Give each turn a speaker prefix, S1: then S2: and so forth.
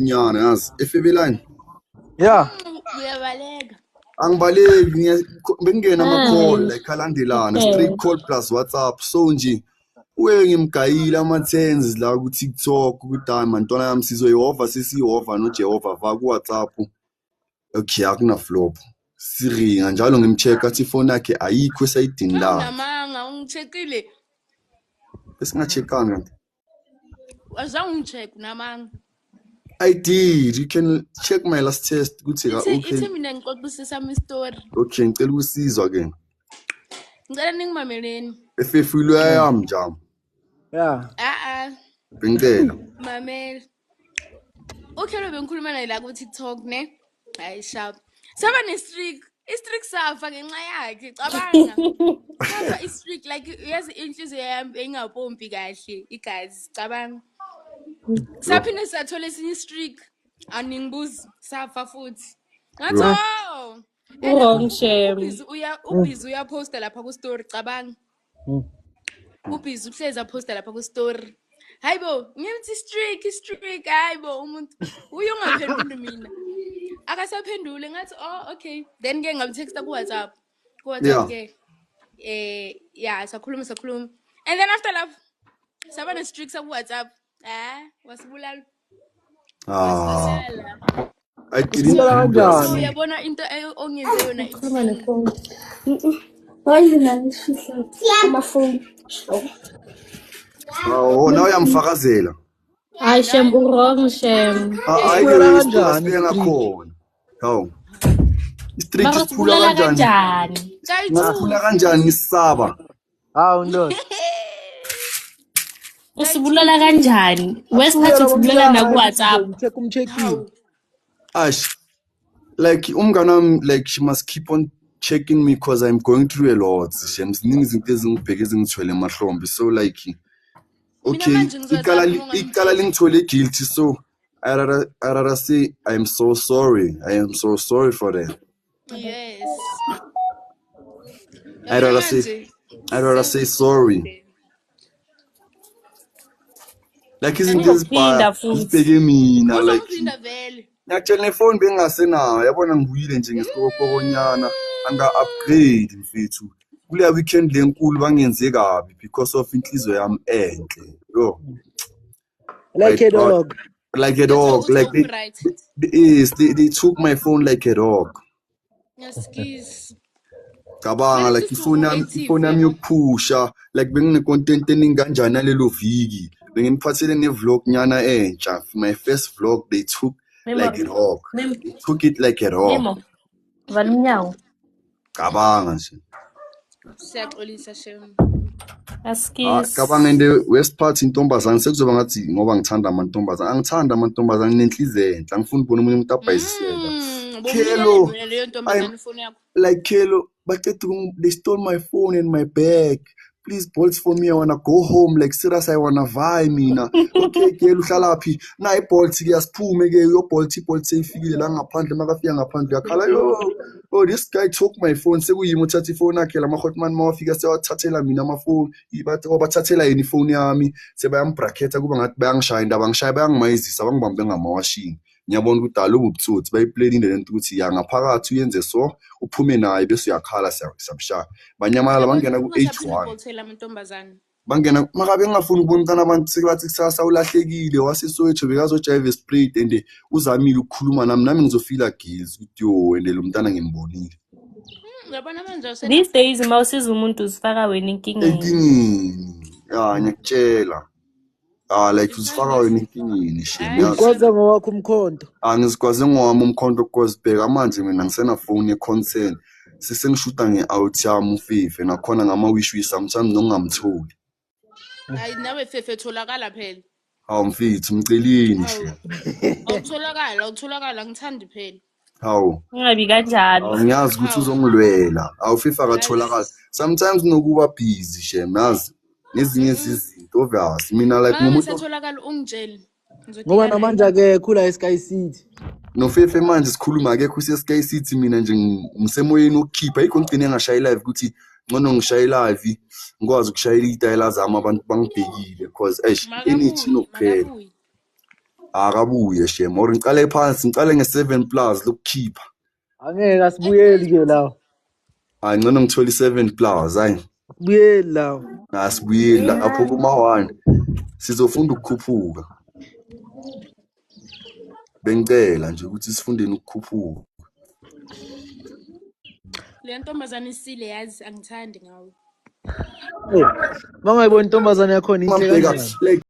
S1: nyana yazi eFebeline.
S2: Yeah.
S3: Uyabaleka.
S1: Angibaleki bengena ama-call like alandelana straight call plus WhatsApp so nje uye ngimgayile ama-tens la ku-TikTok ukuthi hayi mantwana yami sizoyihova sesiyihova noJehova va ku-WhatsApp. Okay akunaflop siringa njalo ngimcheck athi ifoni yakhe ayikho esayidini la
S3: Namanga ungicheckile.
S1: Besingacheckanga.
S3: Wazange ungicheck namanga.
S1: I did. You can check my last test. Ukuthi okay.
S3: Ithi mina ngixoxisisa ama story.
S1: Okay, ngicela ukusizwa ke.
S3: Ngicela ningimameleni.
S1: Efefulwe yami jam.
S2: Yeah.
S1: Bengicela.
S3: Mamela. Okay lo bengikhuluma naye la ku TikTok ne. Hayi sharp. Saba ne streak. I-streak safa ngenxa yakhe cabanga. Safa i-streak like yazi inhliziyo yami engapompi kahle igazi cabanga. Saphinde sathola esinye i-streak. Aningibuzi safa futhi. Ngathi oh.
S4: Wrong shame.
S3: Ubhizi uyaposta lapha ku story cabanga. Ubhizi uhleza posta lapha ku story. Hayibo, ngithi streak hayibo umuntu uyongaphenduli mina. Akasaphendule ngathi oh okay then ke ngamtexta ku WhatsApp. Ku WhatsApp ke yeah sakhuluma and then after lapho saba ne streak sa ku WhatsApp. Wasibulala.
S1: I didn't
S3: uyabona into ongenze yona
S4: Khuluma nefoni. Hayi nalishisa amafoni.
S1: Oh, now uyamfakazela.
S4: Hayi shem wrong shem.
S1: Hayi kanjani ngakhona. Hawu. I-streak isiphula kanjani? Ngaphula kanjani isaba?
S2: Hawu no.
S4: Usibulala kanjani? Wesikhathi usibulala na ku WhatsApp.
S2: Check.
S1: Ash. Like umngana like she must keep on checking me because I'm going through a lot. Shems ziningi izinto ezingibheke ezingithwele emahlombe so like okay ikala lingithwele guilty so I rather say I am so sorry for that.
S3: Yes.
S1: I rather say sorry. Like izinto ezibheke mina like actually nefoni bengasenayo yabona ngibuyile nje ngesikokonyana anga-upgrade mfethu kule weekend lenkulu bangenze kabi because of inhliziyo yami enhle yo
S2: like a dog
S1: like they took my phone like a dog.
S3: Yes.
S1: Cabanga like ifoni yami yokuphusha like bengine content eningi kanjani nalelo viki bengiphathele ne vlog nyana entsha my first vlog they took like a dog. They took it like a dog.
S4: Nemo. Valinyawo.
S1: Cabanga nje.
S3: Siyaxolisa shem.
S4: Askis.
S1: Cabanga in the west part intombazane sekuzoba ngathi ngoba ngithanda amantombazane angithanda amantombazane nenhliziyo enhle angifuni ukubona umuntu abhayisela. Kelo
S3: leyo ntombazane ifoni yakho.
S1: Like Kelo they stole my phone and my bag. Please Bolt for me, I wanna go home. Like serious, I wanna vibe mina. Okay, Kelo uhlala phi? Na iBolt ke yasiphume ke yo Bolt seyifikile la ngaphandle makafika ngaphandle yakhala yo. Oh, this guy took my phone. Sekuyimi uthatha ifoni yakhe lama-hotman mawafika sewathathela mina amafoni. Bathathela yini ifoni yami. Sebayambracketa kuba ngathi bayangishaya indaba ngishaya bayangimayizisa bangibambe ngamawashini. Ngiyabona ukuthi alo ubutsotsi bayiplanile lento ukuthi ya ngaphakathi uyenze so uphume naye bese uyakhala siyabshaya banyamala bangena ku-H1 bangena makabe ngafuni ukubona kana abantu sebathi kusasa ulahlekile waseSoweto bekazojive split and uzamile ukukhuluma nami ngizofila guilt ukuthi yo and lo mntana ngimbonile.
S3: Uyabona manje
S4: These days mawusiza umuntu uzifaka wena enkingeni.
S1: Ya ngiyakutshela. Like uzifaka wena enkingeni shame.
S2: Ngikwaza ngowakho umkhonto.
S1: Ngizikwaze ngowami umkhonto because bheka manje mina ngisena phone ye-concern. Sesengishuta nge-out yami uFife nakhona ngama-wish sometimes nongamtholi.
S3: Hayi nawe Fefe tholakala phela.
S1: Hawu mfethu mcelini she.
S3: Awutholakala ngithandi phela.
S1: Hawu.
S4: Ungabi kanjalo.
S1: Ngiyazi ukuthi uzongilwela. Fife akatholakala. Sometimes nokuba busy she yazi. Nezinye izinto obvious mina like
S3: umuntu utholakala ungitshela.
S2: Ngoba namanje akekho la eSky City.
S1: No Fefe manje sikhuluma akekho useSky City mina nje ngisemoyeni ukukhipha ikho ngigcine ngashaya live ukuthi ngono ngishaya live ngikwazi ukushayela itayela zami abantu bangibhekile because enithi nokuphela. akabuye shem or ngicale phansi ngicale nge7 plus lokukhipha
S2: Angeke asibuyeli ke lawo.
S1: ngcono ngithola i7 plus hayi
S2: Asibuyeli lawo.
S1: asibuyeli lapho kuma-1 sizofunda ukukhuphuka bengicela nje ukuthi sifundeni ukukhuphuka
S3: Le ntombazane isile yazi angithandi ngawe.
S2: Mangayibona intombazane yakho inhle kanjani.